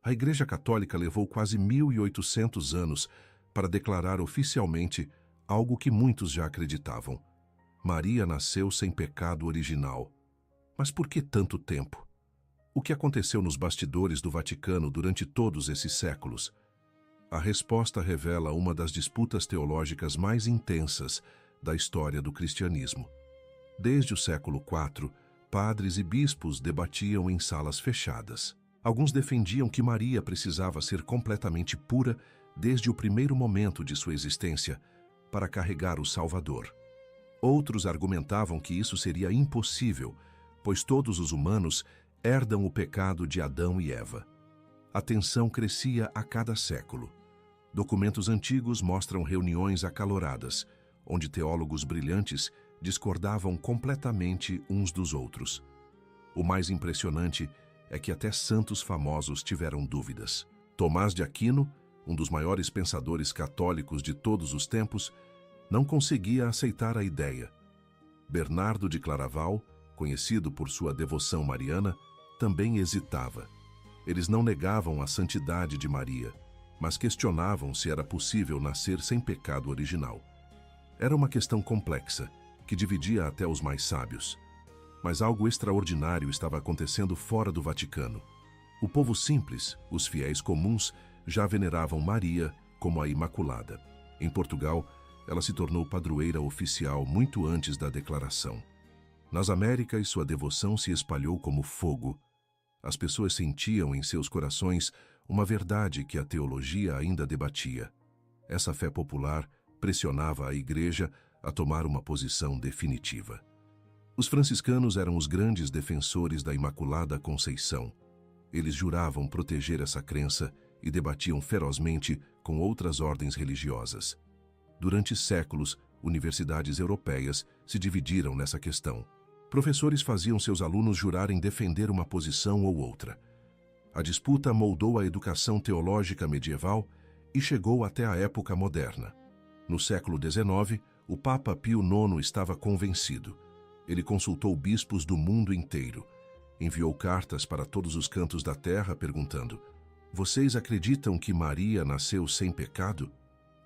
A Igreja Católica levou quase 1800 anos para declarar oficialmente algo que muitos já acreditavam. Maria nasceu sem pecado original. Mas por que tanto tempo? O que aconteceu nos bastidores do Vaticano durante todos esses séculos? A resposta revela uma das disputas teológicas mais intensas da história do cristianismo. Desde o século IV, padres e bispos debatiam em salas fechadas. Alguns defendiam que Maria precisava ser completamente pura desde o primeiro momento de sua existência para carregar o Salvador. Outros argumentavam que isso seria impossível, pois todos os humanos herdam o pecado de Adão e Eva. A tensão crescia a cada século. Documentos antigos mostram reuniões acaloradas, onde teólogos brilhantes discordavam completamente uns dos outros. O mais impressionante é que até santos famosos tiveram dúvidas. Tomás de Aquino, um dos maiores pensadores católicos de todos os tempos, não conseguia aceitar a ideia. Bernardo de Claraval, conhecido por sua devoção mariana, também hesitava. Eles não negavam a santidade de Maria, mas questionavam se era possível nascer sem pecado original. Era uma questão complexa, que dividia até os mais sábios. Mas algo extraordinário estava acontecendo fora do Vaticano. O povo simples, os fiéis comuns, já veneravam Maria como a Imaculada. Em Portugal, ela se tornou padroeira oficial muito antes da declaração. Nas Américas, sua devoção se espalhou como fogo. As pessoas sentiam em seus corações uma verdade que a teologia ainda debatia. Essa fé popular pressionava a Igreja a tomar uma posição definitiva. Os franciscanos eram os grandes defensores da Imaculada Conceição. Eles juravam proteger essa crença e debatiam ferozmente com outras ordens religiosas. Durante séculos, universidades europeias se dividiram nessa questão. Professores faziam seus alunos jurarem defender uma posição ou outra. A disputa moldou a educação teológica medieval e chegou até a época moderna. No século XIX, o Papa Pio IX estava convencido. Ele consultou bispos do mundo inteiro. Enviou cartas para todos os cantos da terra perguntando: "Vocês acreditam que Maria nasceu sem pecado?"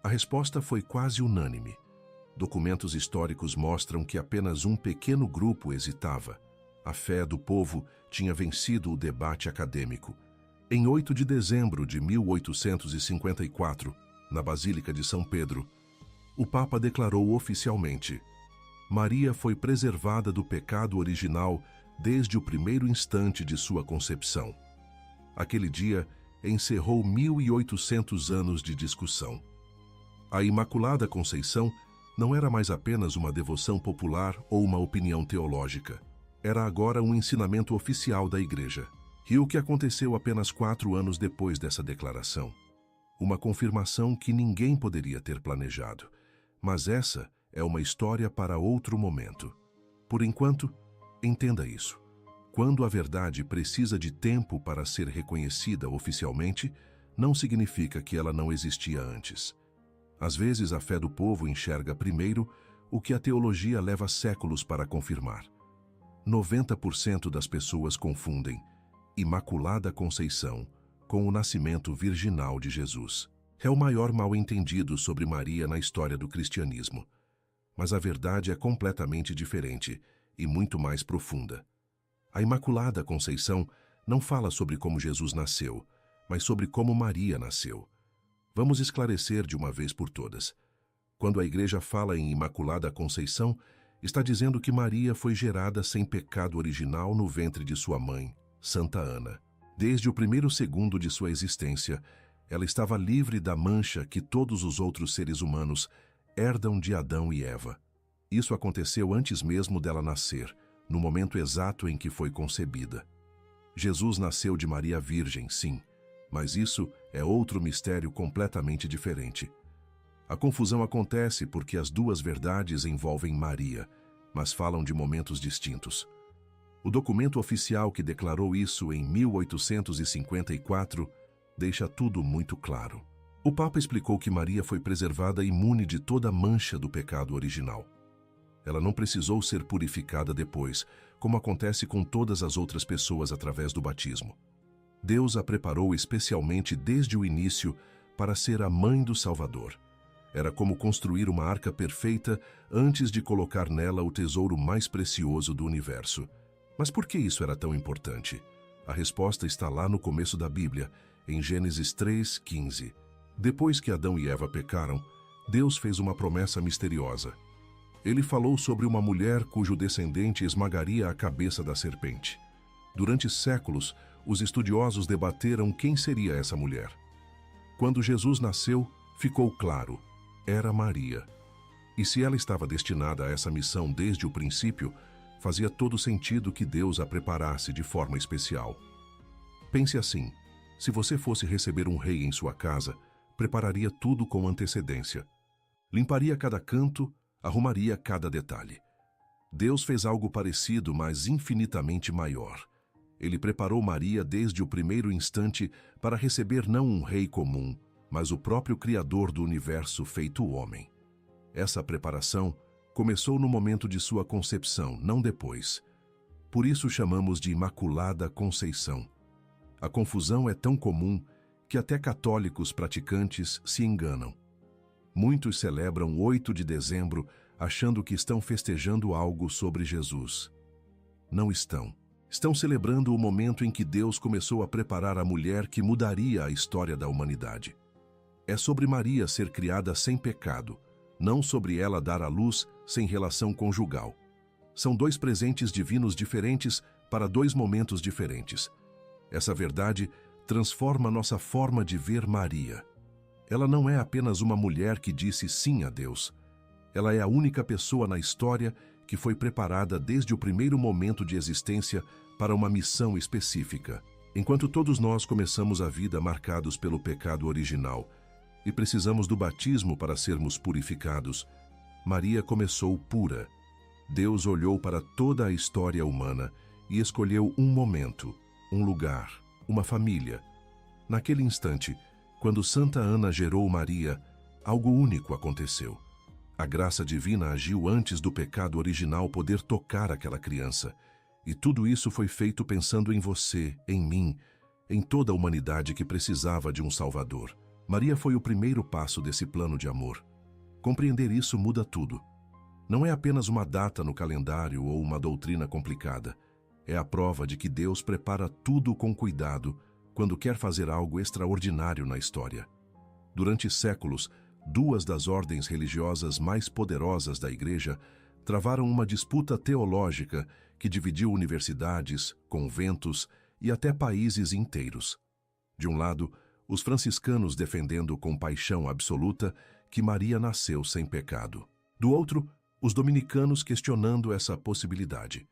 A resposta foi quase unânime. Documentos históricos mostram que apenas um pequeno grupo hesitava. A fé do povo tinha vencido o debate acadêmico. Em 8 de dezembro de 1854, na Basílica de São Pedro, o Papa declarou oficialmente: Maria foi preservada do pecado original desde o primeiro instante de sua concepção. Aquele dia encerrou 1800 anos de discussão. A Imaculada Conceição não era mais apenas uma devoção popular ou uma opinião teológica. Era agora um ensinamento oficial da Igreja. E o que aconteceu apenas 4 anos depois dessa declaração? Uma confirmação que ninguém poderia ter planejado. Mas essa é uma história para outro momento. Por enquanto, entenda isso. Quando a verdade precisa de tempo para ser reconhecida oficialmente, não significa que ela não existia antes. Às vezes, a fé do povo enxerga primeiro o que a teologia leva séculos para confirmar. 90% das pessoas confundem Imaculada Conceição com o nascimento virginal de Jesus. É o maior mal-entendido sobre Maria na história do cristianismo. Mas a verdade é completamente diferente e muito mais profunda. A Imaculada Conceição não fala sobre como Jesus nasceu, mas sobre como Maria nasceu. Vamos esclarecer de uma vez por todas. Quando a Igreja fala em Imaculada Conceição, está dizendo que Maria foi gerada sem pecado original no ventre de sua mãe, Santa Ana. Desde o primeiro segundo de sua existência, ela estava livre da mancha que todos os outros seres humanos herdam de Adão e Eva. Isso aconteceu antes mesmo dela nascer, no momento exato em que foi concebida. Jesus nasceu de Maria Virgem, sim, mas isso é outro mistério completamente diferente. A confusão acontece porque as duas verdades envolvem Maria, mas falam de momentos distintos. O documento oficial que declarou isso em 1854 deixa tudo muito claro. O Papa explicou que Maria foi preservada imune de toda mancha do pecado original. Ela não precisou ser purificada depois, como acontece com todas as outras pessoas através do batismo. Deus a preparou especialmente desde o início para ser a mãe do Salvador. Era como construir uma arca perfeita antes de colocar nela o tesouro mais precioso do universo. Mas por que isso era tão importante? A resposta está lá no começo da Bíblia, em Gênesis 3:15. Depois que Adão e Eva pecaram, Deus fez uma promessa misteriosa. Ele falou sobre uma mulher cujo descendente esmagaria a cabeça da serpente. Durante séculos, os estudiosos debateram quem seria essa mulher. Quando Jesus nasceu, ficou claro: era Maria. E se ela estava destinada a essa missão desde o princípio, fazia todo sentido que Deus a preparasse de forma especial. Pense assim: se você fosse receber um rei em sua casa, prepararia tudo com antecedência. Limparia cada canto, arrumaria cada detalhe. Deus fez algo parecido, mas infinitamente maior. Ele preparou Maria desde o primeiro instante para receber não um rei comum, mas o próprio Criador do universo feito homem. Essa preparação começou no momento de sua concepção, não depois. Por isso chamamos de Imaculada Conceição. A confusão é tão comum que até católicos praticantes se enganam. Muitos celebram 8 de dezembro achando que estão festejando algo sobre Jesus. Não estão. Estão celebrando o momento em que Deus começou a preparar a mulher que mudaria a história da humanidade. É sobre Maria ser criada sem pecado, não sobre ela dar à luz sem relação conjugal. São 2 presentes divinos diferentes para 2 momentos diferentes. Essa verdade transforma nossa forma de ver Maria. Ela não é apenas uma mulher que disse sim a Deus. Ela é a única pessoa na história que foi preparada desde o primeiro momento de existência para uma missão específica. Enquanto todos nós começamos a vida marcados pelo pecado original e precisamos do batismo para sermos purificados, Maria começou pura. Deus olhou para toda a história humana e escolheu um momento, um lugar, uma família. Naquele instante, quando Santa Ana gerou Maria, algo único aconteceu. A graça divina agiu antes do pecado original poder tocar aquela criança. E tudo isso foi feito pensando em você, em mim, em toda a humanidade que precisava de um Salvador. Maria foi o primeiro passo desse plano de amor. Compreender isso muda tudo. Não é apenas uma data no calendário ou uma doutrina complicada. É a prova de que Deus prepara tudo com cuidado quando quer fazer algo extraordinário na história. Durante séculos, 2 das ordens religiosas mais poderosas da Igreja travaram uma disputa teológica que dividiu universidades, conventos e até países inteiros. De um lado, os franciscanos defendendo com paixão absoluta que Maria nasceu sem pecado. Do outro, os dominicanos questionando essa possibilidade.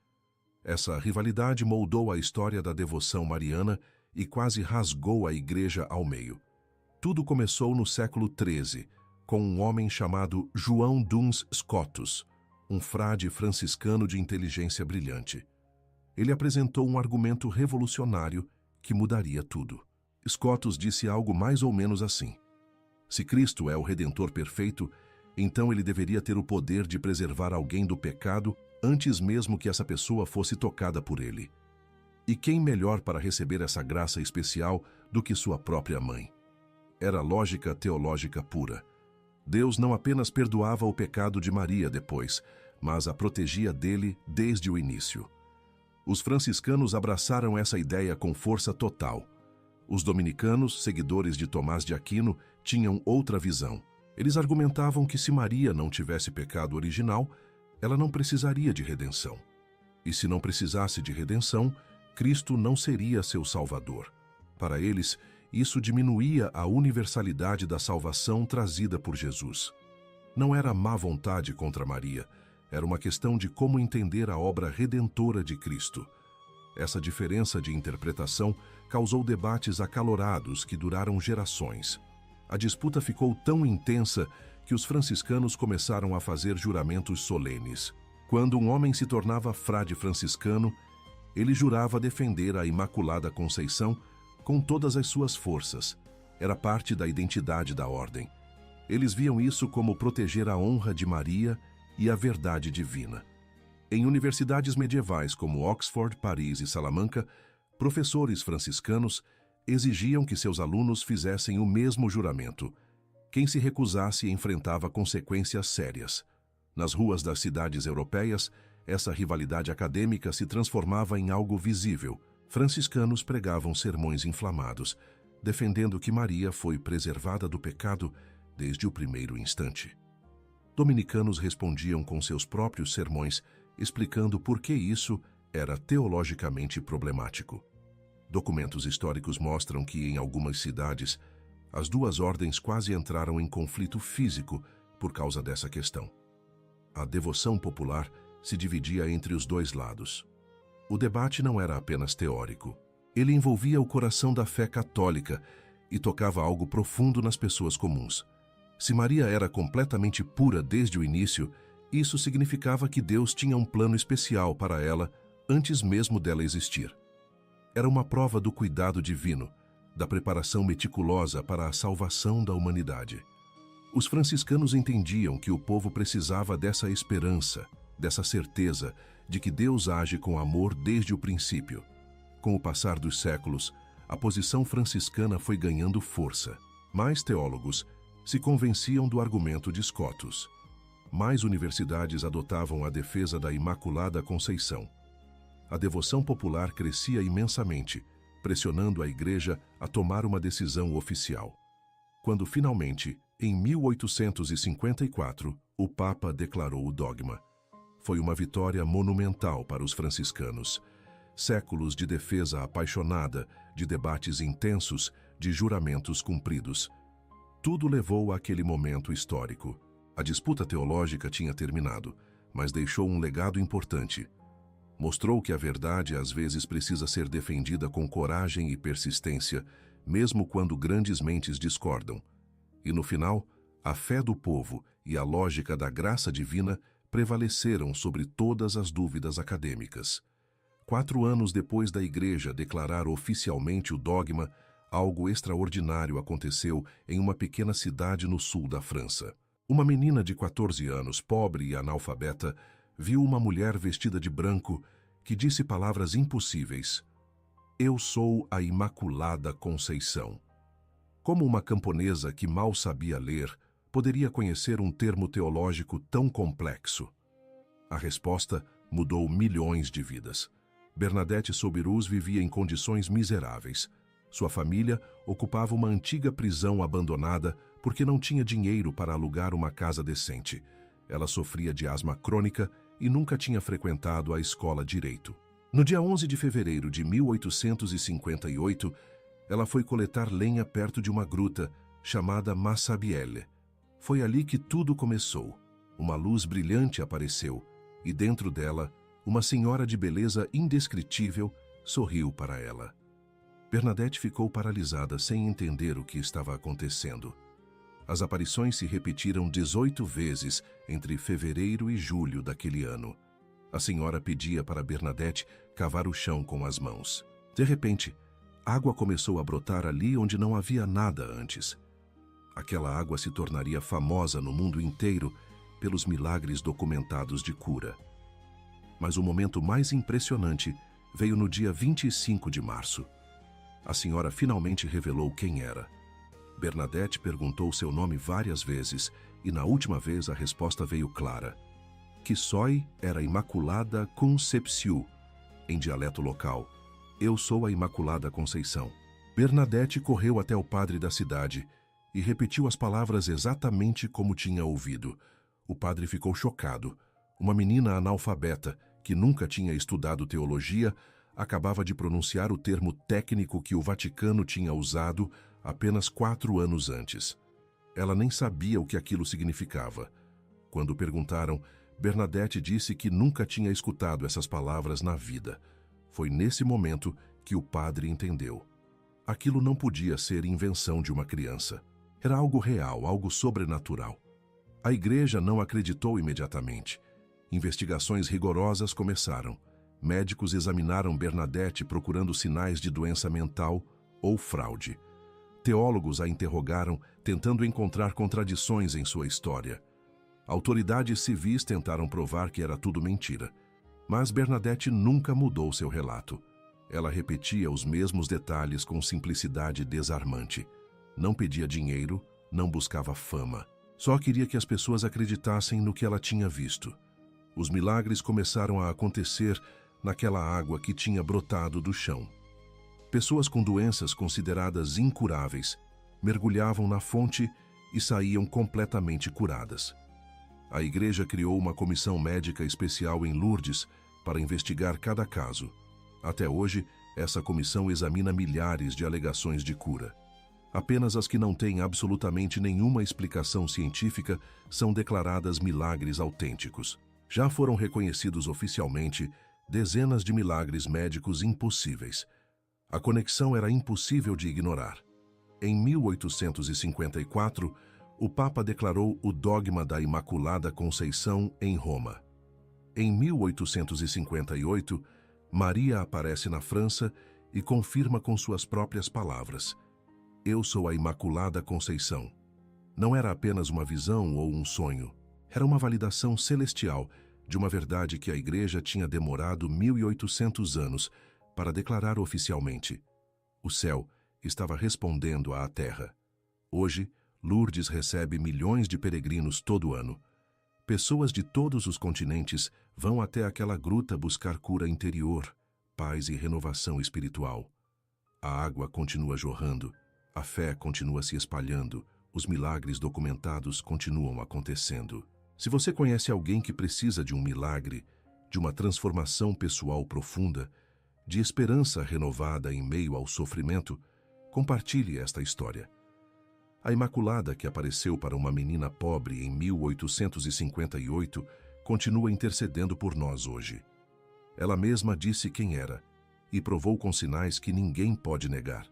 Essa rivalidade moldou a história da devoção mariana e quase rasgou a Igreja ao meio. Tudo começou no século XIII, com um homem chamado João Duns Scotus, um frade franciscano de inteligência brilhante. Ele apresentou um argumento revolucionário que mudaria tudo. Scotus disse algo mais ou menos assim: se Cristo é o Redentor perfeito, então ele deveria ter o poder de preservar alguém do pecado antes mesmo que essa pessoa fosse tocada por ele. E quem melhor para receber essa graça especial do que sua própria mãe? Era lógica teológica pura. Deus não apenas perdoava o pecado de Maria depois, mas a protegia dele desde o início. Os franciscanos abraçaram essa ideia com força total. Os dominicanos, seguidores de Tomás de Aquino, tinham outra visão. Eles argumentavam que se Maria não tivesse pecado original, ela não precisaria de redenção. E se não precisasse de redenção, Cristo não seria seu Salvador. Para eles, isso diminuía a universalidade da salvação trazida por Jesus. Não era má vontade contra Maria, era uma questão de como entender a obra redentora de Cristo. Essa diferença de interpretação causou debates acalorados que duraram gerações. A disputa ficou tão intensa que os franciscanos começaram a fazer juramentos solenes. Quando um homem se tornava frade franciscano, ele jurava defender a Imaculada Conceição com todas as suas forças. Era parte da identidade da ordem. Eles viam isso como proteger a honra de Maria e a verdade divina. Em universidades medievais como Oxford, Paris e Salamanca, professores franciscanos exigiam que seus alunos fizessem o mesmo juramento. Quem se recusasse enfrentava consequências sérias. Nas ruas das cidades europeias, essa rivalidade acadêmica se transformava em algo visível. Franciscanos pregavam sermões inflamados, defendendo que Maria foi preservada do pecado desde o primeiro instante. Dominicanos respondiam com seus próprios sermões, explicando por que isso era teologicamente problemático. Documentos históricos mostram que, em algumas cidades, as duas ordens quase entraram em conflito físico por causa dessa questão. A devoção popular se dividia entre os dois lados. O debate não era apenas teórico. Ele envolvia o coração da fé católica e tocava algo profundo nas pessoas comuns. Se Maria era completamente pura desde o início, isso significava que Deus tinha um plano especial para ela antes mesmo dela existir. Era uma prova do cuidado divino, da preparação meticulosa para a salvação da humanidade. Os franciscanos entendiam que o povo precisava dessa esperança, dessa certeza de que Deus age com amor desde o princípio. Com o passar dos séculos, a posição franciscana foi ganhando força. Mais teólogos se convenciam do argumento de Scotus. Mais universidades adotavam a defesa da Imaculada Conceição. A devoção popular crescia imensamente, pressionando a Igreja a tomar uma decisão oficial. Quando finalmente, em 1854, o Papa declarou o dogma. Foi uma vitória monumental para os franciscanos. Séculos de defesa apaixonada, de debates intensos, de juramentos cumpridos. Tudo levou àquele momento histórico. A disputa teológica tinha terminado, mas deixou um legado importante. Mostrou que a verdade às vezes precisa ser defendida com coragem e persistência, mesmo quando grandes mentes discordam. E no final, a fé do povo e a lógica da graça divina prevaleceram sobre todas as dúvidas acadêmicas. 4 anos depois da Igreja declarar oficialmente o dogma, algo extraordinário aconteceu em uma pequena cidade no sul da França. Uma menina de 14 anos, pobre e analfabeta, viu uma mulher vestida de branco que disse palavras impossíveis. Eu sou a Imaculada Conceição. Como uma camponesa que mal sabia ler poderia conhecer um termo teológico tão complexo? A resposta mudou milhões de vidas. Bernadette Soubirous vivia em condições miseráveis. Sua família ocupava uma antiga prisão abandonada porque não tinha dinheiro para alugar uma casa decente. Ela sofria de asma crônica e nunca tinha frequentado a escola direito. No dia 11 de fevereiro de 1858, ela foi coletar lenha perto de uma gruta chamada Massabielle. Foi ali que tudo começou. Uma luz brilhante apareceu e dentro dela, uma senhora de beleza indescritível sorriu para ela. Bernadette ficou paralisada sem entender o que estava acontecendo. As aparições se repetiram 18 vezes entre fevereiro e julho daquele ano. A senhora pedia para Bernadette cavar o chão com as mãos. De repente, água começou a brotar ali onde não havia nada antes. Aquela água se tornaria famosa no mundo inteiro pelos milagres documentados de cura. Mas o momento mais impressionante veio no dia 25 de março. A senhora finalmente revelou quem era. Bernadette perguntou seu nome várias vezes e na última vez a resposta veio clara. Que Soy era Imaculada Concepció, em dialeto local. Eu sou a Imaculada Conceição. Bernadette correu até o padre da cidade e repetiu as palavras exatamente como tinha ouvido. O padre ficou chocado. Uma menina analfabeta, que nunca tinha estudado teologia, acabava de pronunciar o termo técnico que o Vaticano tinha usado apenas 4 anos antes. Ela nem sabia o que aquilo significava. Quando perguntaram, Bernadette disse que nunca tinha escutado essas palavras na vida. Foi nesse momento que o padre entendeu. Aquilo não podia ser invenção de uma criança. Era algo real, algo sobrenatural. A Igreja não acreditou imediatamente. Investigações rigorosas começaram. Médicos examinaram Bernadette procurando sinais de doença mental ou fraude. Teólogos a interrogaram, tentando encontrar contradições em sua história. Autoridades civis tentaram provar que era tudo mentira. Mas Bernadette nunca mudou seu relato. Ela repetia os mesmos detalhes com simplicidade desarmante. Não pedia dinheiro, não buscava fama. Só queria que as pessoas acreditassem no que ela tinha visto. Os milagres começaram a acontecer naquela água que tinha brotado do chão. Pessoas com doenças consideradas incuráveis mergulhavam na fonte e saíam completamente curadas. A igreja criou uma comissão médica especial em Lourdes para investigar cada caso. Até hoje, essa comissão examina milhares de alegações de cura. Apenas as que não têm absolutamente nenhuma explicação científica são declaradas milagres autênticos. Já foram reconhecidos oficialmente dezenas de milagres médicos impossíveis. A conexão era impossível de ignorar. Em 1854, o Papa declarou o dogma da Imaculada Conceição em Roma. Em 1858, Maria aparece na França e confirma com suas próprias palavras: "Eu sou a Imaculada Conceição." Não era apenas uma visão ou um sonho, era uma validação celestial de uma verdade que a Igreja tinha demorado 1800 anos para declarar oficialmente. O céu estava respondendo à terra. Hoje, Lourdes recebe milhões de peregrinos todo ano. Pessoas de todos os continentes vão até aquela gruta buscar cura interior, paz e renovação espiritual. A água continua jorrando, a fé continua se espalhando, os milagres documentados continuam acontecendo. Se você conhece alguém que precisa de um milagre, de uma transformação pessoal profunda, de esperança renovada em meio ao sofrimento, compartilhe esta história. A Imaculada, que apareceu para uma menina pobre em 1858, continua intercedendo por nós hoje. Ela mesma disse quem era e provou com sinais que ninguém pode negar.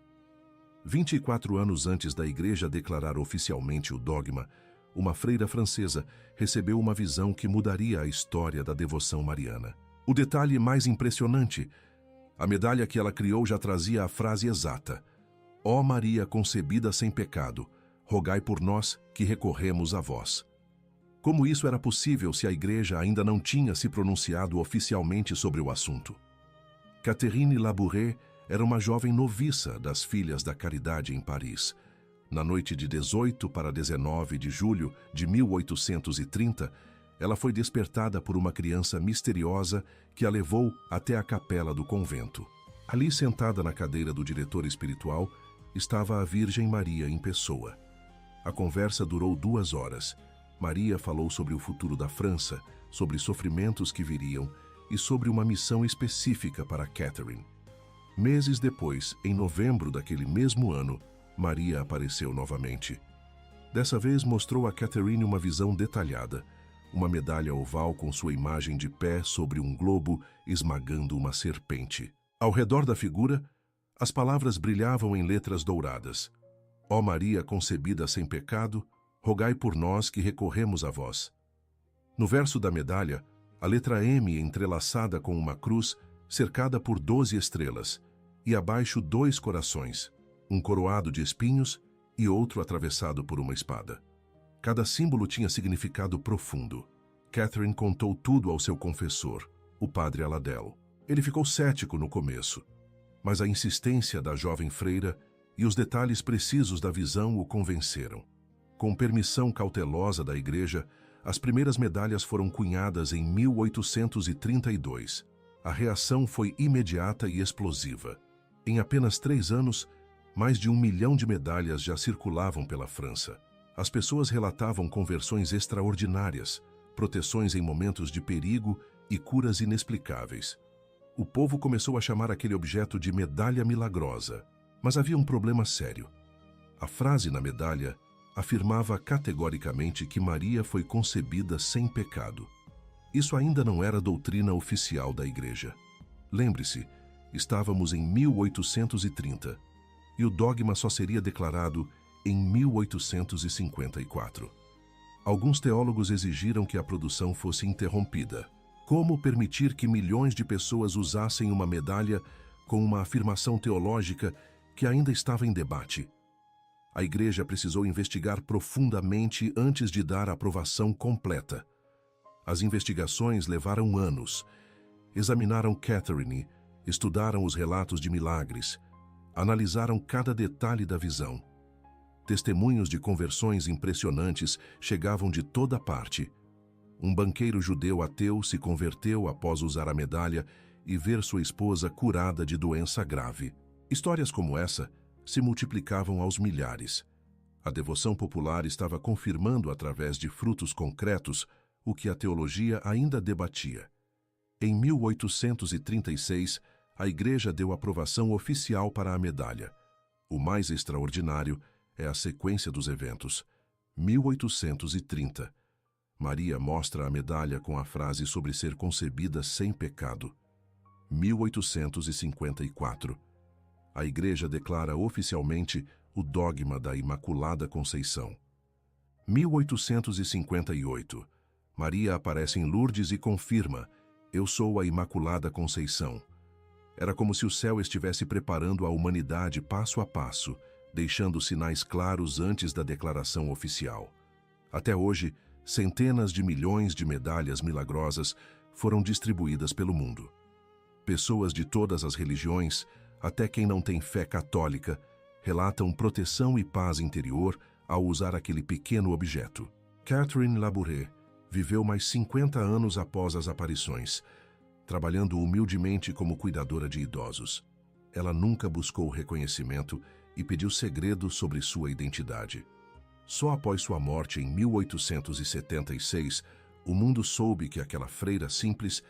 24 anos antes da Igreja declarar oficialmente o dogma, uma freira francesa recebeu uma visão que mudaria a história da devoção mariana. O detalhe mais impressionante: a medalha que ela criou já trazia a frase exata: "Ó Maria concebida sem pecado, rogai por nós que recorremos a vós." Como isso era possível se a Igreja ainda não tinha se pronunciado oficialmente sobre o assunto? Catherine Labouré era uma jovem noviça das Filhas da Caridade em Paris. Na noite de 18 para 19 de julho de 1830, ela foi despertada por uma criança misteriosa que a levou até a capela do convento. Ali, sentada na cadeira do diretor espiritual, estava a Virgem Maria em pessoa. A conversa durou 2 horas. Maria falou sobre o futuro da França, sobre sofrimentos que viriam e sobre uma missão específica para Catherine. Meses depois, em novembro daquele mesmo ano, Maria apareceu novamente. Dessa vez mostrou a Catherine uma visão detalhada, uma medalha oval com sua imagem de pé sobre um globo esmagando uma serpente. Ao redor da figura, as palavras brilhavam em letras douradas: "Ó Maria concebida sem pecado, rogai por nós que recorremos a vós." No verso da medalha, a letra M entrelaçada com uma cruz cercada por 12 estrelas, e abaixo 2 corações, um coroado de espinhos e outro atravessado por uma espada. Cada símbolo tinha significado profundo. Catherine contou tudo ao seu confessor, o padre Aladel. Ele ficou cético no começo, mas a insistência da jovem freira e os detalhes precisos da visão o convenceram. Com permissão cautelosa da Igreja, as primeiras medalhas foram cunhadas em 1832. A reação foi imediata e explosiva. Em apenas 3 anos, mais de 1 milhão de medalhas já circulavam pela França. As pessoas relatavam conversões extraordinárias, proteções em momentos de perigo e curas inexplicáveis. O povo começou a chamar aquele objeto de medalha milagrosa. Mas havia um problema sério. A frase na medalha afirmava categoricamente que Maria foi concebida sem pecado. Isso ainda não era doutrina oficial da Igreja. Lembre-se, estávamos em 1830 e o dogma só seria declarado em 1854. Alguns teólogos exigiram que a produção fosse interrompida. Como permitir que milhões de pessoas usassem uma medalha com uma afirmação teológica que ainda estava em debate? A Igreja precisou investigar profundamente antes de dar a aprovação completa. As investigações levaram anos. Examinaram Catherine, Estudaram os relatos de milagres, analisaram cada detalhe da visão. Testemunhos de conversões impressionantes chegavam de toda parte. Um banqueiro judeu ateu se converteu após usar a medalha e ver sua esposa curada de doença grave. Histórias como essa se multiplicavam aos milhares. A devoção popular estava confirmando através de frutos concretos o que a teologia ainda debatia. Em 1836, a Igreja deu aprovação oficial para a medalha. O mais extraordinário é a sequência dos eventos. 1830. Maria mostra a medalha com a frase sobre ser concebida sem pecado. 1854. A Igreja declara oficialmente o dogma da Imaculada Conceição. 1858. Maria aparece em Lourdes e confirma: "Eu sou a Imaculada Conceição." Era como se o céu estivesse preparando a humanidade passo a passo, deixando sinais claros antes da declaração oficial. Até hoje, centenas de milhões de medalhas milagrosas foram distribuídas pelo mundo. Pessoas de todas as religiões, até quem não tem fé católica, relatam proteção e paz interior ao usar aquele pequeno objeto. Catherine Labouré viveu mais 50 anos após as aparições, trabalhando humildemente como cuidadora de idosos. Ela nunca buscou reconhecimento e pediu segredo sobre sua identidade. Só após sua morte em 1876, o mundo soube que aquela freira simples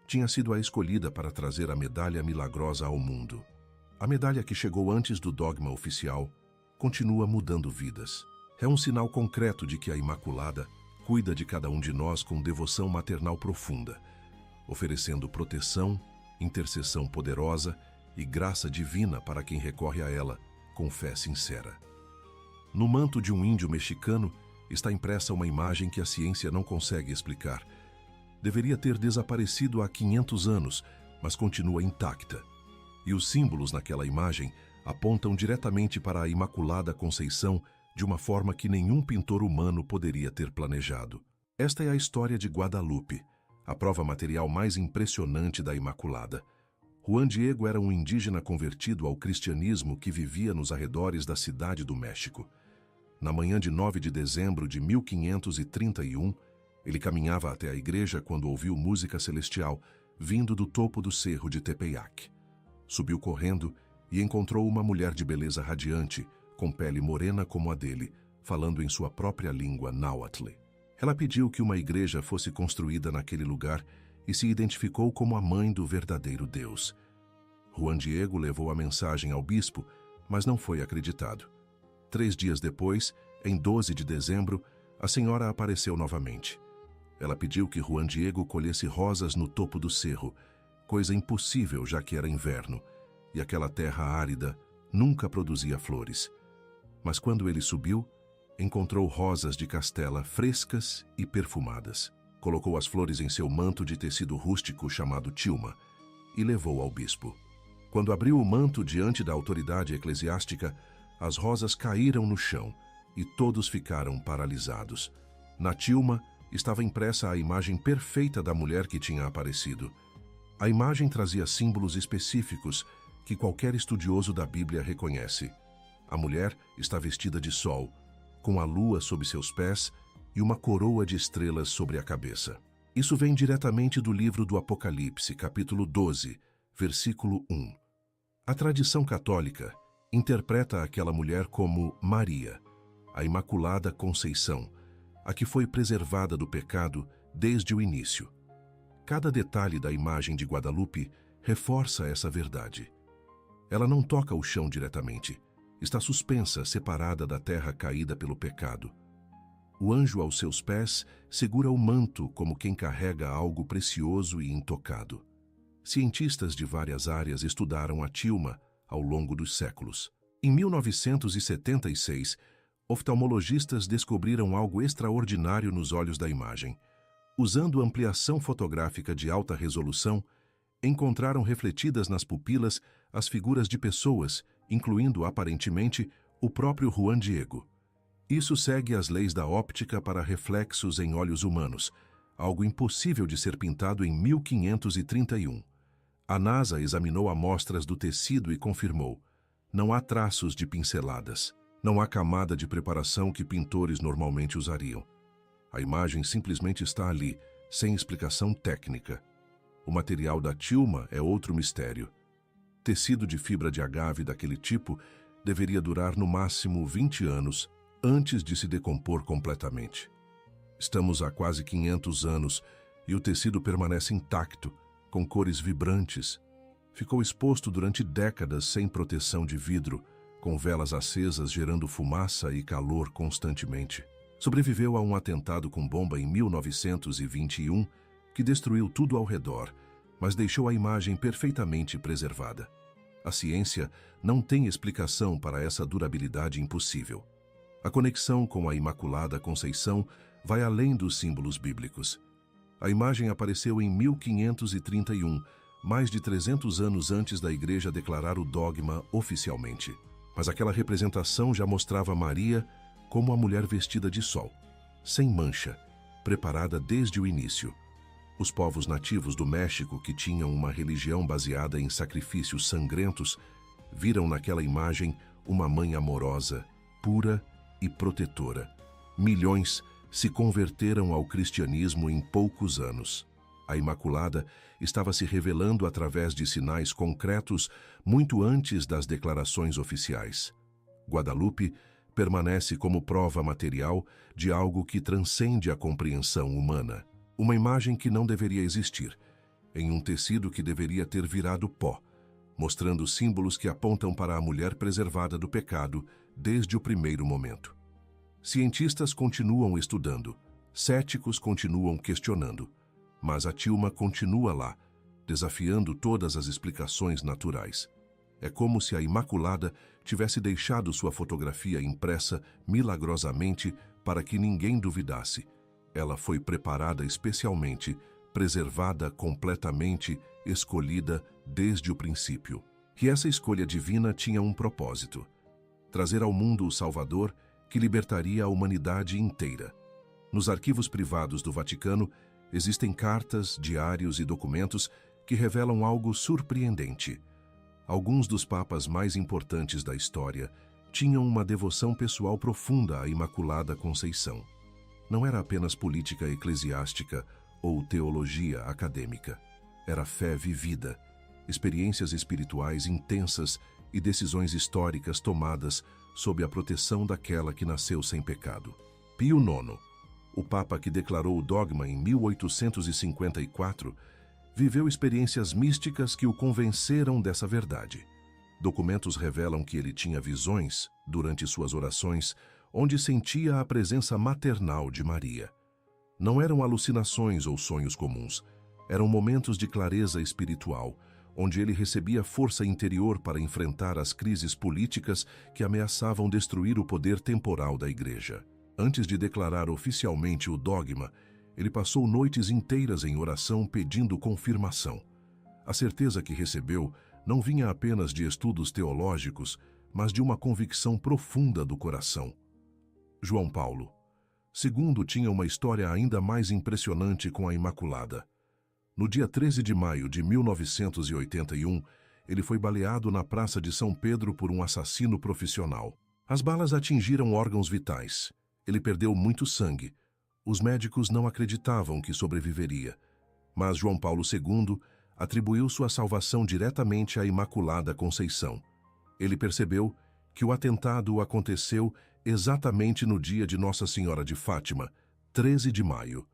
tinha sido a escolhida para trazer a medalha milagrosa ao mundo. A medalha que chegou antes do dogma oficial continua mudando vidas. É um sinal concreto de que a Imaculada cuida de cada um de nós com devoção maternal profunda, oferecendo proteção, intercessão poderosa e graça divina para quem recorre a ela com fé sincera. No manto de um índio mexicano está impressa uma imagem que a ciência não consegue explicar. Deveria ter desaparecido há 500 anos, mas continua intacta. E os símbolos naquela imagem apontam diretamente para a Imaculada Conceição de uma forma que nenhum pintor humano poderia ter planejado. Esta é a história de Guadalupe, a prova material mais impressionante da Imaculada. Juan Diego era um indígena convertido ao cristianismo que vivia nos arredores da cidade do México. Na manhã de 9 de dezembro de 1531, ele caminhava até a igreja quando ouviu música celestial vindo do topo do cerro de Tepeyac. Subiu correndo e encontrou uma mulher de beleza radiante, com pele morena como a dele, falando em sua própria língua náhuatl. Ela pediu que uma igreja fosse construída naquele lugar e se identificou como a mãe do verdadeiro Deus. Juan Diego levou a mensagem ao bispo, mas não foi acreditado. 3 dias depois, em 12 de dezembro, a senhora apareceu novamente. Ela pediu que Juan Diego colhesse rosas no topo do cerro, coisa impossível já que era inverno, e aquela terra árida nunca produzia flores. Mas quando ele subiu, encontrou rosas de castela frescas e perfumadas. Colocou as flores em seu manto de tecido rústico chamado tilma e levou ao bispo. Quando abriu o manto diante da autoridade eclesiástica, as rosas caíram no chão e todos ficaram paralisados. Na tilma estava impressa a imagem perfeita da mulher que tinha aparecido. A imagem trazia símbolos específicos que qualquer estudioso da Bíblia reconhece. A mulher está vestida de sol, com a lua sob seus pés e uma coroa de estrelas sobre a cabeça. Isso vem diretamente do livro do Apocalipse, capítulo 12, versículo 1. A tradição católica interpreta aquela mulher como Maria, a Imaculada Conceição, a que foi preservada do pecado desde o início. Cada detalhe da imagem de Guadalupe reforça essa verdade. Ela não toca o chão diretamente. Está suspensa, separada da terra caída pelo pecado. O anjo aos seus pés segura o manto como quem carrega algo precioso e intocado. Cientistas de várias áreas estudaram a tilma ao longo dos séculos. Em 1976, oftalmologistas descobriram algo extraordinário nos olhos da imagem. Usando ampliação fotográfica de alta resolução, encontraram refletidas nas pupilas as figuras de pessoas, incluindo, aparentemente, o próprio Juan Diego. Isso segue as leis da óptica para reflexos em olhos humanos, algo impossível de ser pintado em 1531. A NASA examinou amostras do tecido e confirmou: não há traços de pinceladas, não há camada de preparação que pintores normalmente usariam. A imagem simplesmente está ali, sem explicação técnica. O material da tilma é outro mistério. Tecido de fibra de agave daquele tipo deveria durar no máximo 20 anos antes de se decompor completamente. Estamos há quase 500 anos e o tecido permanece intacto, com cores vibrantes. Ficou exposto durante décadas sem proteção de vidro, com velas acesas gerando fumaça e calor constantemente. Sobreviveu a um atentado com bomba em 1921 que destruiu tudo ao redor, mas deixou a imagem perfeitamente preservada. A ciência não tem explicação para essa durabilidade impossível. A conexão com a Imaculada Conceição vai além dos símbolos bíblicos. A imagem apareceu em 1531, mais de 300 anos antes da Igreja declarar o dogma oficialmente. Mas aquela representação já mostrava Maria como a mulher vestida de sol, sem mancha, preparada desde o início. Os povos nativos do México, que tinham uma religião baseada em sacrifícios sangrentos, viram naquela imagem uma mãe amorosa, pura e protetora. Milhões se converteram ao cristianismo em poucos anos. A Imaculada estava se revelando através de sinais concretos muito antes das declarações oficiais. Guadalupe permanece como prova material de algo que transcende a compreensão humana. Uma imagem que não deveria existir, em um tecido que deveria ter virado pó, mostrando símbolos que apontam para a mulher preservada do pecado desde o primeiro momento. Cientistas continuam estudando, céticos continuam questionando, mas a tilma continua lá, desafiando todas as explicações naturais. É como se a Imaculada tivesse deixado sua fotografia impressa milagrosamente para que ninguém duvidasse. Ela foi preparada especialmente, preservada completamente, escolhida desde o princípio. E essa escolha divina tinha um propósito: trazer ao mundo o Salvador que libertaria a humanidade inteira. Nos arquivos privados do Vaticano existem cartas, diários e documentos que revelam algo surpreendente. Alguns dos papas mais importantes da história tinham uma devoção pessoal profunda à Imaculada Conceição. Não era apenas política eclesiástica ou teologia acadêmica. Era fé vivida, experiências espirituais intensas e decisões históricas tomadas sob a proteção daquela que nasceu sem pecado. Pio IX, o Papa que declarou o dogma em 1854, viveu experiências místicas que o convenceram dessa verdade. Documentos revelam que ele tinha visões, durante suas orações, onde sentia a presença maternal de Maria. Não eram alucinações ou sonhos comuns, eram momentos de clareza espiritual, onde ele recebia força interior para enfrentar as crises políticas que ameaçavam destruir o poder temporal da Igreja. Antes de declarar oficialmente o dogma, ele passou noites inteiras em oração pedindo confirmação. A certeza que recebeu não vinha apenas de estudos teológicos, mas de uma convicção profunda do coração. João Paulo II tinha uma história ainda mais impressionante com a Imaculada. No dia 13 de maio de 1981, ele foi baleado na Praça de São Pedro por um assassino profissional. As balas atingiram órgãos vitais. Ele perdeu muito sangue. Os médicos não acreditavam que sobreviveria. Mas João Paulo II atribuiu sua salvação diretamente à Imaculada Conceição. Ele percebeu que o atentado aconteceu exatamente no dia de Nossa Senhora de Fátima, 13 de maio.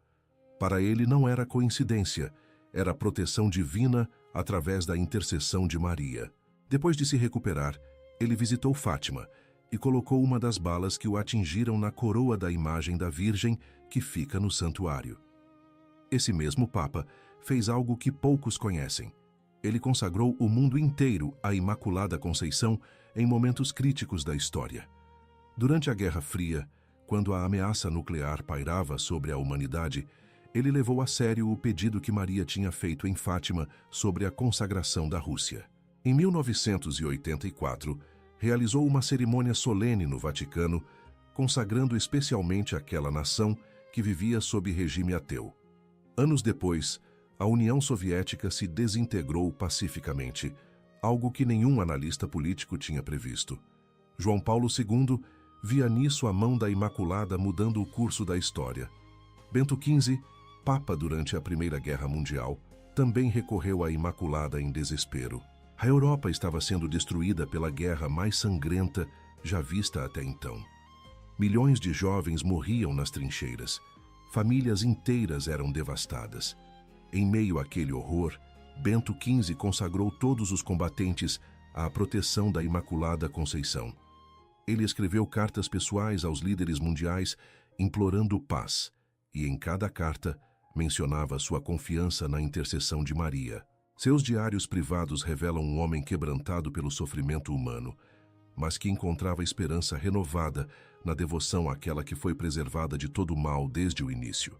Para ele não era coincidência, era proteção divina através da intercessão de Maria. Depois de se recuperar, ele visitou Fátima e colocou uma das balas que o atingiram na coroa da imagem da Virgem que fica no santuário. Esse mesmo Papa fez algo que poucos conhecem. Ele consagrou o mundo inteiro à Imaculada Conceição em momentos críticos da história. Durante a Guerra Fria, quando a ameaça nuclear pairava sobre a humanidade, ele levou a sério o pedido que Maria tinha feito em Fátima sobre a consagração da Rússia. Em 1984, realizou uma cerimônia solene no Vaticano, consagrando especialmente aquela nação que vivia sob regime ateu. Anos depois, A União Soviética se desintegrou pacificamente, algo que nenhum analista político tinha previsto. João Paulo II via nisso a mão da Imaculada mudando o curso da história. Bento XV, Papa durante a Primeira Guerra Mundial, também recorreu à Imaculada em desespero. A Europa estava sendo destruída pela guerra mais sangrenta já vista até então. Milhões de jovens morriam nas trincheiras. Famílias inteiras eram devastadas. Em meio àquele horror, Bento XV consagrou todos os combatentes à proteção da Imaculada Conceição. Ele escreveu cartas pessoais aos líderes mundiais implorando paz, e em cada carta mencionava sua confiança na intercessão de Maria. Seus diários privados revelam um homem quebrantado pelo sofrimento humano, mas que encontrava esperança renovada na devoção àquela que foi preservada de todo o mal desde o início.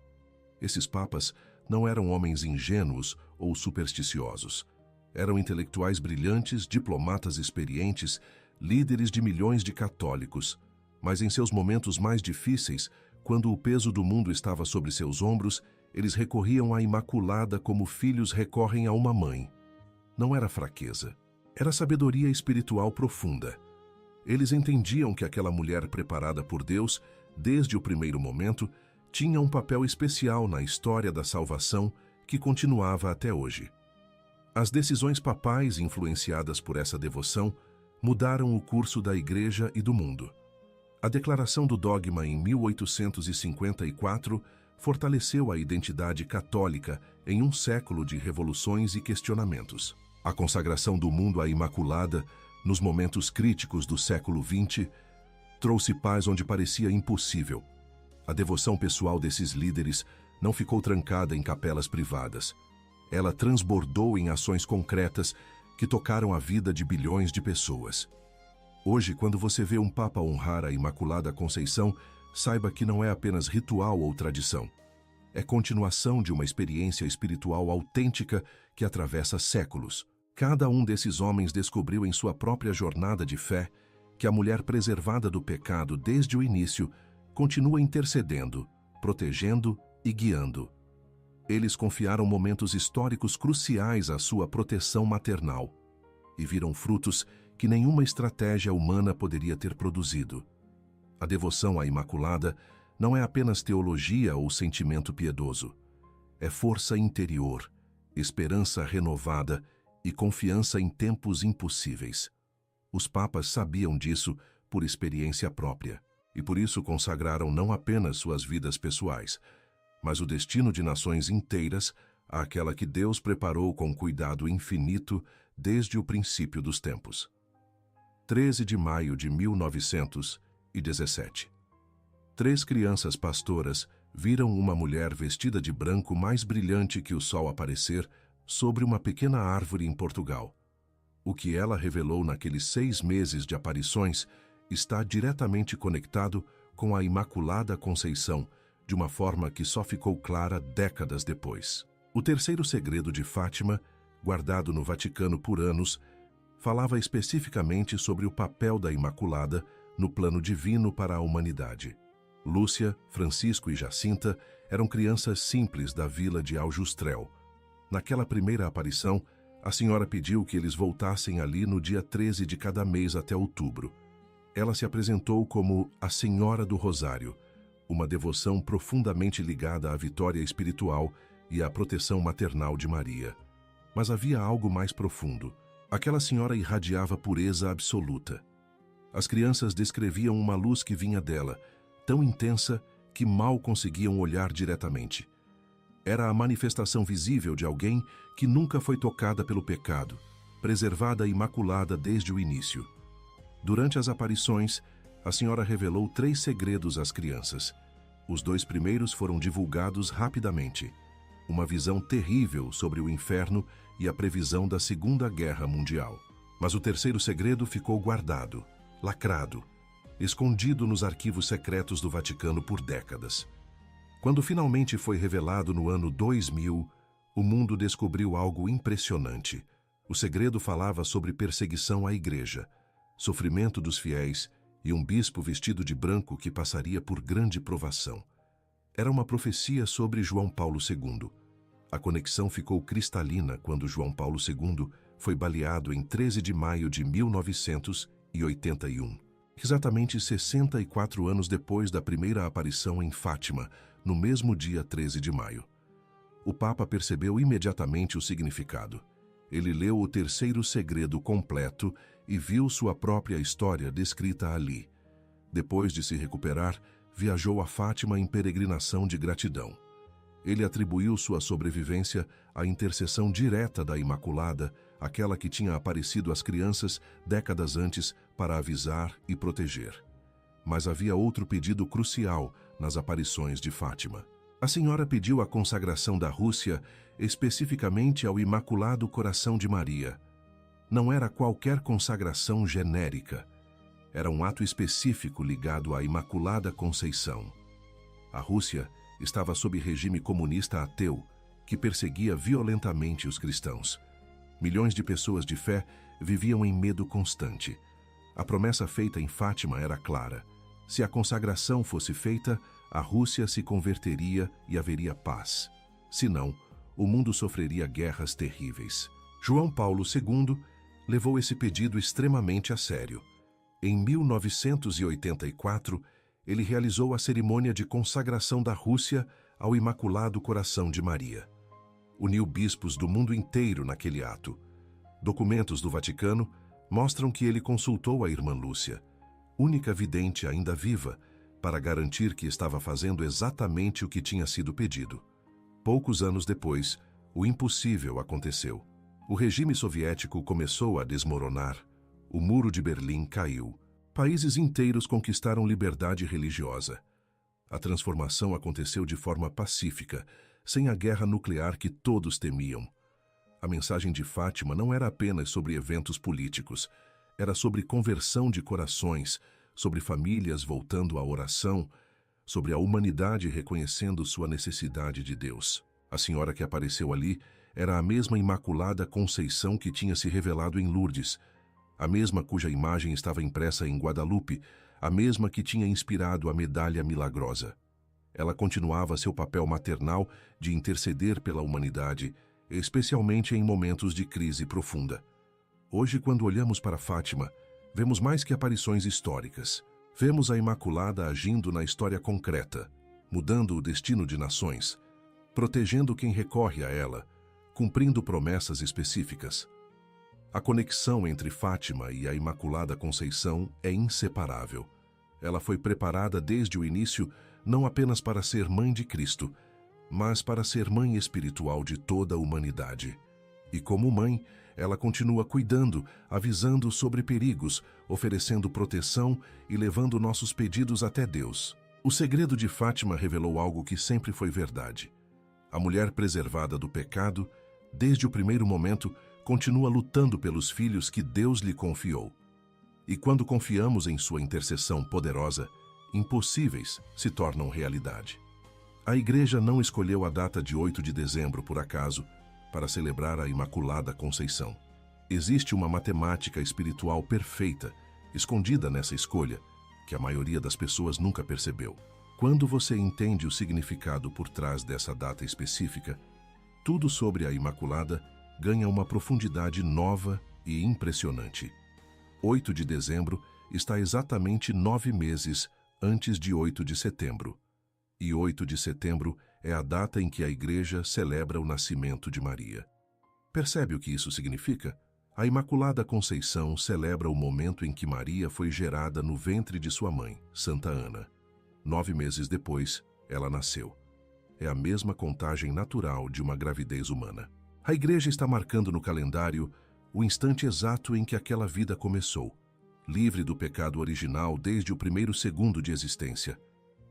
Esses papas não eram homens ingênuos ou supersticiosos. Eram intelectuais brilhantes, diplomatas experientes, líderes de milhões de católicos. Mas em seus momentos mais difíceis, quando o peso do mundo estava sobre seus ombros, eles recorriam à Imaculada como filhos recorrem a uma mãe. Não era fraqueza, era sabedoria espiritual profunda. Eles entendiam que aquela mulher preparada por Deus, desde o primeiro momento, tinha um papel especial na história da salvação que continuava até hoje. As decisões papais influenciadas por essa devoção mudaram o curso da Igreja e do mundo. A declaração do dogma em 1854 fortaleceu a identidade católica em um século de revoluções e questionamentos. A consagração do mundo à Imaculada, nos momentos críticos do século XX, trouxe paz onde parecia impossível. A devoção pessoal desses líderes não ficou trancada em capelas privadas. Ela transbordou em ações concretas que tocaram a vida de bilhões de pessoas. Hoje, quando você vê um Papa honrar a Imaculada Conceição, saiba que não é apenas ritual ou tradição. É continuação de uma experiência espiritual autêntica que atravessa séculos. Cada um desses homens descobriu em sua própria jornada de fé que a mulher preservada do pecado desde o início continua intercedendo, protegendo e guiando. Eles confiaram momentos históricos cruciais à sua proteção maternal e viram frutos que nenhuma estratégia humana poderia ter produzido. A devoção à Imaculada não é apenas teologia ou sentimento piedoso. É força interior, esperança renovada e confiança em tempos impossíveis. Os papas sabiam disso por experiência própria e por isso consagraram não apenas suas vidas pessoais, mas o destino de nações inteiras àquela que Deus preparou com cuidado infinito desde o princípio dos tempos. 13 de maio de 1917. 3 crianças pastoras viram uma mulher vestida de branco mais brilhante que o sol aparecer sobre uma pequena árvore em Portugal. O que ela revelou naqueles 6 meses de aparições está diretamente conectado com a Imaculada Conceição, de uma forma que só ficou clara décadas depois. O terceiro segredo de Fátima, guardado no Vaticano por anos, falava especificamente sobre o papel da Imaculada no plano divino para a humanidade. Lúcia, Francisco e Jacinta eram crianças simples da vila de Aljustrel. Naquela primeira aparição, a senhora pediu que eles voltassem ali no dia 13 de cada mês até outubro. Ela se apresentou como a Senhora do Rosário, uma devoção profundamente ligada à vitória espiritual e à proteção maternal de Maria. Mas havia algo mais profundo. Aquela senhora irradiava pureza absoluta. As crianças descreviam uma luz que vinha dela, tão intensa que mal conseguiam olhar diretamente. Era a manifestação visível de alguém que nunca foi tocada pelo pecado, preservada e imaculada desde o início. Durante as aparições, a senhora revelou 3 segredos às crianças. Os 2 primeiros foram divulgados rapidamente. Uma visão terrível sobre o inferno e a previsão da Segunda Guerra Mundial. Mas o terceiro segredo ficou guardado, lacrado, escondido nos arquivos secretos do Vaticano por décadas. Quando finalmente foi revelado no ano 2000, o mundo descobriu algo impressionante. O segredo falava sobre perseguição à Igreja, sofrimento dos fiéis e um bispo vestido de branco que passaria por grande provação. Era uma profecia sobre João Paulo II. A conexão ficou cristalina quando João Paulo II foi baleado em 13 de maio de 1981, exatamente 64 anos depois da primeira aparição em Fátima, no mesmo dia 13 de maio. O Papa percebeu imediatamente o significado. Ele leu o terceiro segredo completo e viu sua própria história descrita ali. Depois de se recuperar, viajou a Fátima em peregrinação de gratidão. Ele atribuiu sua sobrevivência à intercessão direta da Imaculada, aquela que tinha aparecido às crianças décadas antes para avisar e proteger. Mas havia outro pedido crucial nas aparições de Fátima. A senhora pediu a consagração da Rússia especificamente ao Imaculado Coração de Maria. Não era qualquer consagração genérica. Era um ato específico ligado à Imaculada Conceição. A Rússia estava sob regime comunista ateu, que perseguia violentamente os cristãos. Milhões de pessoas de fé viviam em medo constante. A promessa feita em Fátima era clara. Se a consagração fosse feita, a Rússia se converteria e haveria paz. Se não, o mundo sofreria guerras terríveis. João Paulo II levou esse pedido extremamente a sério. Em 1984, ele realizou a cerimônia de consagração da Rússia ao Imaculado Coração de Maria. Uniu bispos do mundo inteiro naquele ato. Documentos do Vaticano mostram que ele consultou a irmã Lúcia, única vidente ainda viva, para garantir que estava fazendo exatamente o que tinha sido pedido. Poucos anos depois, o impossível aconteceu. O regime soviético começou a desmoronar. O Muro de Berlim caiu. Países inteiros conquistaram liberdade religiosa. A transformação aconteceu de forma pacífica, sem a guerra nuclear que todos temiam. A mensagem de Fátima não era apenas sobre eventos políticos, era sobre conversão de corações, sobre famílias voltando à oração, sobre a humanidade reconhecendo sua necessidade de Deus. A senhora que apareceu ali era a mesma Imaculada Conceição que tinha se revelado em Lourdes, a mesma cuja imagem estava impressa em Guadalupe, a mesma que tinha inspirado a medalha milagrosa. Ela continuava seu papel maternal de interceder pela humanidade, especialmente em momentos de crise profunda. Hoje, quando olhamos para Fátima, vemos mais que aparições históricas. Vemos a Imaculada agindo na história concreta, mudando o destino de nações, protegendo quem recorre a ela, cumprindo promessas específicas. A conexão entre Fátima e a Imaculada Conceição é inseparável. Ela foi preparada desde o início não apenas para ser mãe de Cristo, mas para ser mãe espiritual de toda a humanidade. E como mãe, ela continua cuidando, avisando sobre perigos, oferecendo proteção e levando nossos pedidos até Deus. O segredo de Fátima revelou algo que sempre foi verdade. A mulher preservada do pecado, desde o primeiro momento, continua lutando pelos filhos que Deus lhe confiou. E quando confiamos em sua intercessão poderosa, impossíveis se tornam realidade. A Igreja não escolheu a data de 8 de dezembro por acaso para celebrar a Imaculada Conceição. Existe uma matemática espiritual perfeita, escondida nessa escolha, que a maioria das pessoas nunca percebeu. Quando você entende o significado por trás dessa data específica, tudo sobre a Imaculada ganha uma profundidade nova e impressionante. 8 de dezembro está exatamente 9 meses antes de 8 de setembro. E 8 de setembro é a data em que a Igreja celebra o nascimento de Maria. Percebe o que isso significa? A Imaculada Conceição celebra o momento em que Maria foi gerada no ventre de sua mãe, Santa Ana. 9 meses depois, ela nasceu. É a mesma contagem natural de uma gravidez humana. A Igreja está marcando no calendário o instante exato em que aquela vida começou, livre do pecado original desde o primeiro segundo de existência.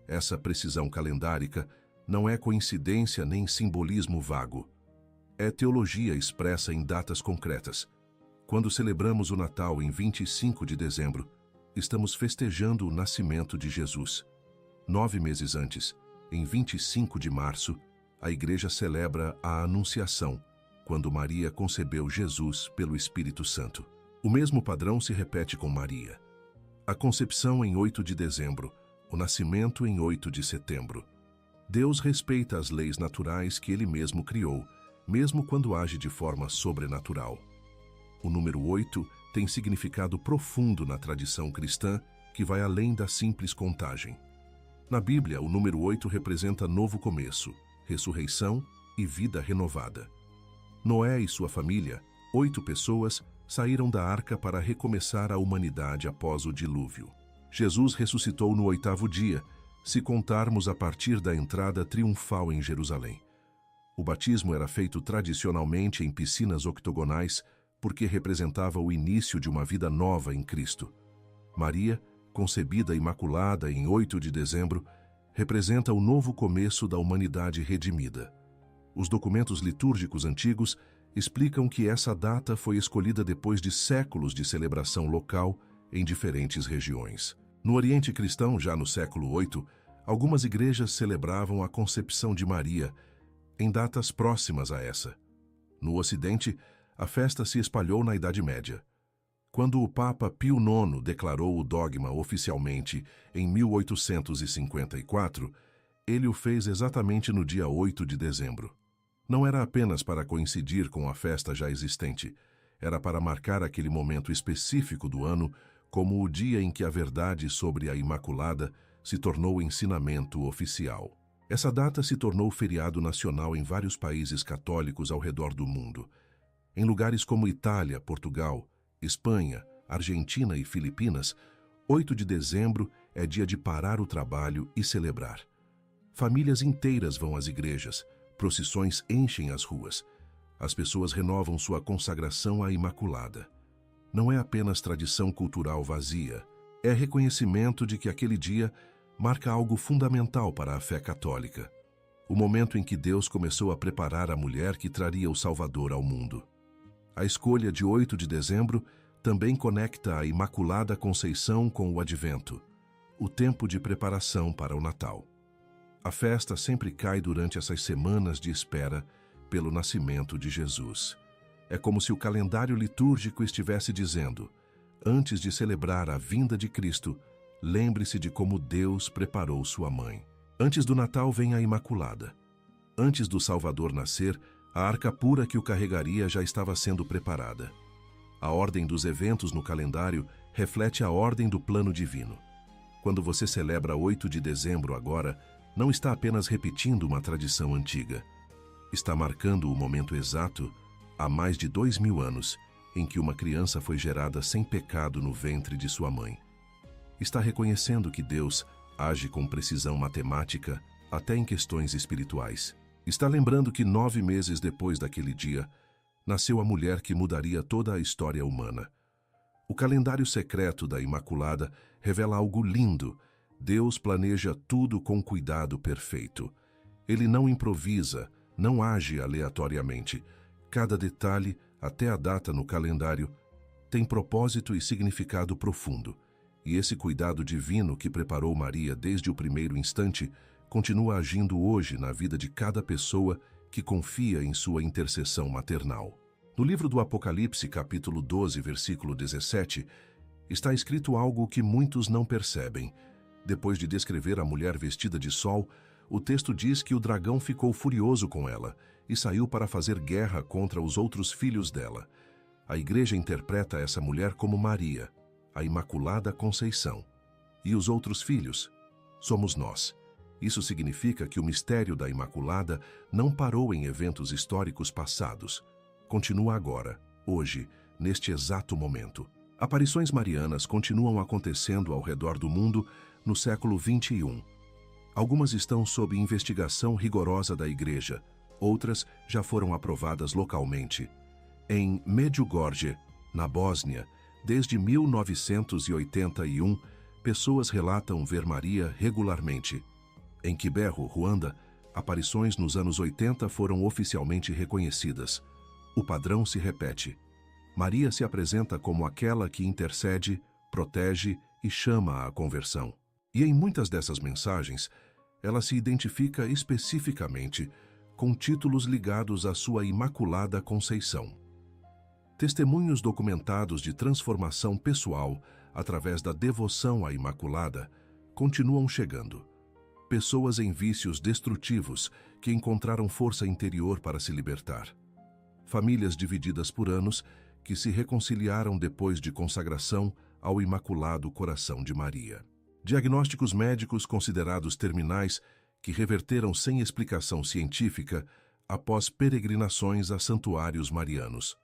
Essa precisão calendárica não é coincidência nem simbolismo vago. É teologia expressa em datas concretas. Quando celebramos o Natal em 25 de dezembro, estamos festejando o nascimento de Jesus. 9 meses antes, em 25 de março, a Igreja celebra a Anunciação, quando Maria concebeu Jesus pelo Espírito Santo. O mesmo padrão se repete com Maria. A concepção em 8 de dezembro, o nascimento em 8 de setembro. Deus respeita as leis naturais que Ele mesmo criou, mesmo quando age de forma sobrenatural. O número 8 tem significado profundo na tradição cristã que vai além da simples contagem. Na Bíblia, o número 8 representa novo começo, ressurreição e vida renovada. Noé e sua família, 8 pessoas, saíram da arca para recomeçar a humanidade após o dilúvio. Jesus ressuscitou no 8º dia, se contarmos a partir da entrada triunfal em Jerusalém. O batismo era feito tradicionalmente em piscinas octogonais porque representava o início de uma vida nova em Cristo. Maria, concebida imaculada em 8 de dezembro, representa o novo começo da humanidade redimida. Os documentos litúrgicos antigos explicam que essa data foi escolhida depois de séculos de celebração local em diferentes regiões. No Oriente Cristão, já no século VIII, algumas igrejas celebravam a concepção de Maria em datas próximas a essa. No Ocidente, a festa se espalhou na Idade Média. Quando o Papa Pio IX declarou o dogma oficialmente em 1854, ele o fez exatamente no dia 8 de dezembro. Não era apenas para coincidir com a festa já existente, era para marcar aquele momento específico do ano como o dia em que a verdade sobre a Imaculada se tornou ensinamento oficial. Essa data se tornou feriado nacional em vários países católicos ao redor do mundo. Em lugares como Itália, Portugal, Espanha, Argentina e Filipinas, 8 de dezembro é dia de parar o trabalho e celebrar. Famílias inteiras vão às igrejas, procissões enchem as ruas. As pessoas renovam sua consagração à Imaculada. Não é apenas tradição cultural vazia, é reconhecimento de que aquele dia marca algo fundamental para a fé católica. O momento em que Deus começou a preparar a mulher que traria o Salvador ao mundo. A escolha de 8 de dezembro também conecta a Imaculada Conceição com o Advento, o tempo de preparação para o Natal. A festa sempre cai durante essas semanas de espera pelo nascimento de Jesus. É como se o calendário litúrgico estivesse dizendo: antes de celebrar a vinda de Cristo, lembre-se de como Deus preparou sua mãe. Antes do Natal vem a Imaculada. Antes do Salvador nascer, a arca pura que o carregaria já estava sendo preparada. A ordem dos eventos no calendário reflete a ordem do plano divino. Quando você celebra 8 de dezembro agora, não está apenas repetindo uma tradição antiga. Está marcando o momento exato, há mais de 2000 anos, em que uma criança foi gerada sem pecado no ventre de sua mãe. Está reconhecendo que Deus age com precisão matemática até em questões espirituais. Está lembrando que 9 meses depois daquele dia, nasceu a mulher que mudaria toda a história humana. O calendário secreto da Imaculada revela algo lindo. Deus planeja tudo com cuidado perfeito. Ele não improvisa, não age aleatoriamente. Cada detalhe, até a data no calendário, tem propósito e significado profundo. E esse cuidado divino que preparou Maria desde o primeiro instante continua agindo hoje na vida de cada pessoa que confia em sua intercessão maternal. No livro do Apocalipse, capítulo 12, versículo 17, está escrito algo que muitos não percebem. Depois de descrever a mulher vestida de sol, o texto diz que o dragão ficou furioso com ela e saiu para fazer guerra contra os outros filhos dela. A igreja interpreta essa mulher como Maria, a Imaculada Conceição. E os outros filhos? Somos nós. Isso significa que o mistério da Imaculada não parou em eventos históricos passados. Continua agora, hoje, neste exato momento. Aparições marianas continuam acontecendo ao redor do mundo no século XXI. Algumas estão sob investigação rigorosa da Igreja, outras já foram aprovadas localmente. Em Medjugorje, na Bósnia, desde 1981, pessoas relatam ver Maria regularmente. Em Kibeho, Ruanda, aparições nos anos 80 foram oficialmente reconhecidas. O padrão se repete. Maria se apresenta como aquela que intercede, protege e chama à conversão. E em muitas dessas mensagens, ela se identifica especificamente com títulos ligados à sua Imaculada Conceição. Testemunhos documentados de transformação pessoal através da devoção à Imaculada continuam chegando. pessoas em vícios destrutivos que encontraram força interior para se libertar. Famílias divididas por anos que se reconciliaram depois de consagração ao Imaculado Coração de Maria. Diagnósticos médicos considerados terminais que reverteram sem explicação científica após peregrinações a santuários marianos.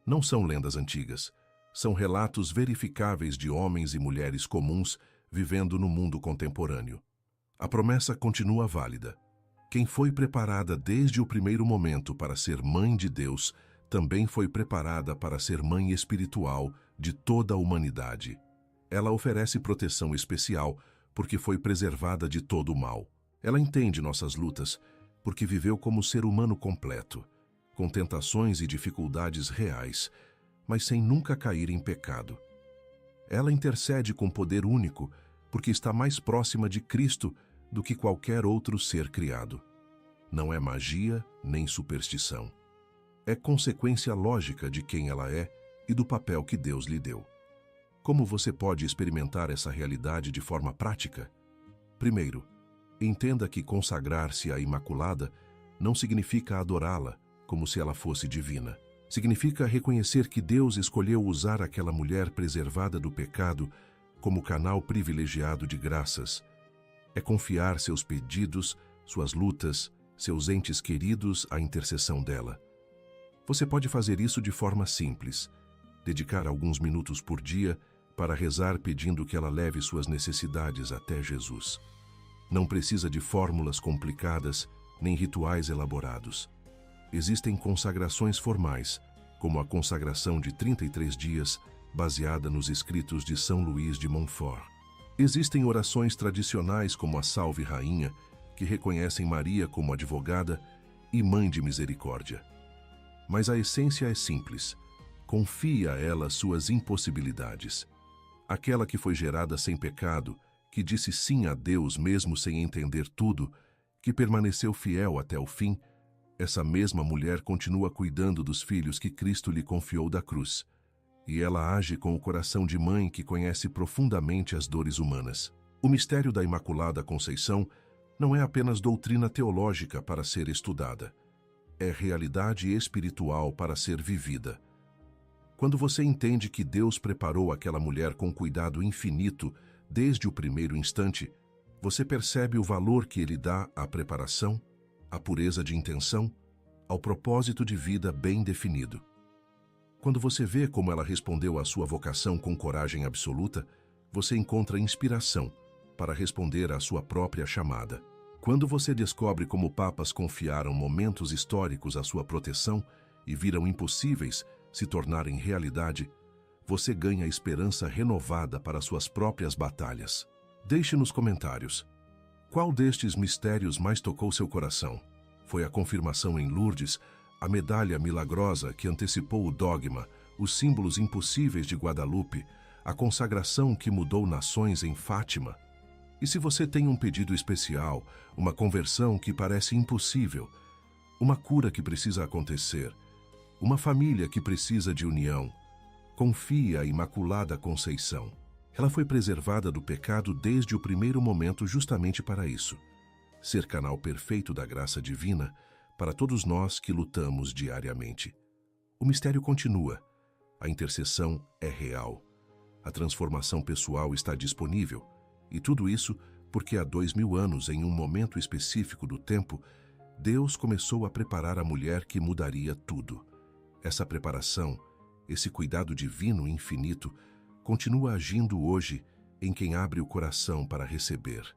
Não são lendas antigas, são relatos verificáveis de homens e mulheres comuns vivendo no mundo contemporâneo. A promessa continua válida. Quem foi preparada desde o primeiro momento para ser mãe de Deus, também foi preparada para ser mãe espiritual de toda a humanidade. Ela oferece proteção especial porque foi preservada de todo o mal. Ela entende nossas lutas porque viveu como ser humano completo, com tentações e dificuldades reais, mas sem nunca cair em pecado. Ela intercede com poder único porque está mais próxima de Cristo do que qualquer outro ser criado. Não é magia nem superstição. É consequência lógica de quem ela é e do papel que Deus lhe deu. Como você pode experimentar essa realidade de forma prática? Primeiro, entenda que consagrar-se à Imaculada não significa adorá-la como se ela fosse divina. Significa reconhecer que Deus escolheu usar aquela mulher preservada do pecado como canal privilegiado de graças. É confiar seus pedidos, suas lutas, seus entes queridos à intercessão dela. Você pode fazer isso de forma simples, dedicar alguns minutos por dia para rezar pedindo que ela leve suas necessidades até Jesus. Não precisa de fórmulas complicadas nem rituais elaborados. Existem consagrações formais, como a consagração de 33 dias, baseada nos escritos de São Luís de Montfort. Existem orações tradicionais como a Salve Rainha, que reconhecem Maria como advogada e mãe de misericórdia. Mas a essência é simples. Confie a ela suas impossibilidades. Aquela que foi gerada sem pecado, que disse sim a Deus mesmo sem entender tudo, que permaneceu fiel até o fim, essa mesma mulher continua cuidando dos filhos que Cristo lhe confiou da cruz. E ela age com o coração de mãe que conhece profundamente as dores humanas. O mistério da Imaculada Conceição não é apenas doutrina teológica para ser estudada. É realidade espiritual para ser vivida. Quando você entende que Deus preparou aquela mulher com cuidado infinito desde o primeiro instante, você percebe o valor que Ele dá à preparação, à pureza de intenção, ao propósito de vida bem definido. Quando você vê como ela respondeu à sua vocação com coragem absoluta, você encontra inspiração para responder à sua própria chamada. Quando você descobre como papas confiaram momentos históricos à sua proteção e viram impossíveis se tornarem realidade, você ganha esperança renovada para suas próprias batalhas. Deixe nos comentários. Qual destes mistérios mais tocou seu coração? Foi a confirmação em Lourdes, a medalha milagrosa que antecipou o dogma, os símbolos impossíveis de Guadalupe, a consagração que mudou nações em Fátima? E se você tem um pedido especial, uma conversão que parece impossível, uma cura que precisa acontecer, uma família que precisa de união, confie a Imaculada Conceição. Ela foi preservada do pecado desde o primeiro momento justamente para isso. Ser canal perfeito da graça divina para todos nós que lutamos diariamente. O mistério continua. A intercessão é real. A transformação pessoal está disponível. E tudo isso porque há 2000 anos, em um momento específico do tempo, Deus começou a preparar a mulher que mudaria tudo. Essa preparação, esse cuidado divino infinito, continua agindo hoje em quem abre o coração para receber.